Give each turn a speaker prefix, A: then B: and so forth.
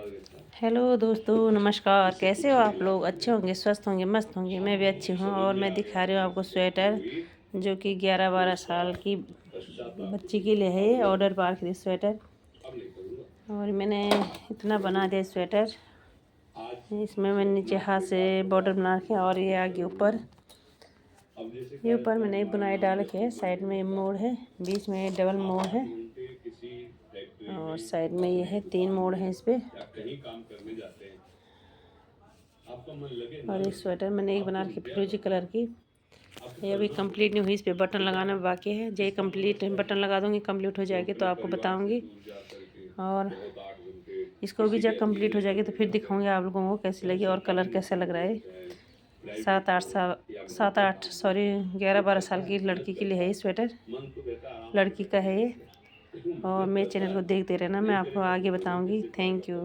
A: Hello दोस्तों, नमस्कार। कैसे हो आप लोग? अच्छे होंगे, स्वस्थ होंगे, मस्त होंगे। मैं भी अच्छी हूँ और मैं दिखा रही हूँ आपको स्वेटर जो कि 11-12 साल की बच्ची के लिए है। ऑर्डर पर आखिरी स्वेटर और मैंने इतना बना दिया स्वेटर। इसमें मैंने नीचे हाथ से बॉर्डर बना के और ये ऊपर मैंने बुनाई डाल के साइड में मोड़ है, बीच में डबल मोड़ है और साइड में ये है 3 मोड़ है इस पे। और एक स्वेटर मैंने एक बना रखी फिरोजी कलर की। ये अभी कंप्लीट नहीं हुई, इस पे बटन लगाना बाकी है। जब कंप्लीट बटन लगा दूंगी, कंप्लीट हो जाएगी तो आपको बताऊंगी। और इसको भी जब कंप्लीट हो जाएगी तो फिर दिखाऊंगी आप लोगों को कैसी लगी और कलर कैसा लग रहा है। 11-12 साल की लड़की के लिए है ये स्वेटर, लड़की का है ये। और मेरे चैनल को देखते रहना, मैं आपको आगे बताऊंगी। Thank you.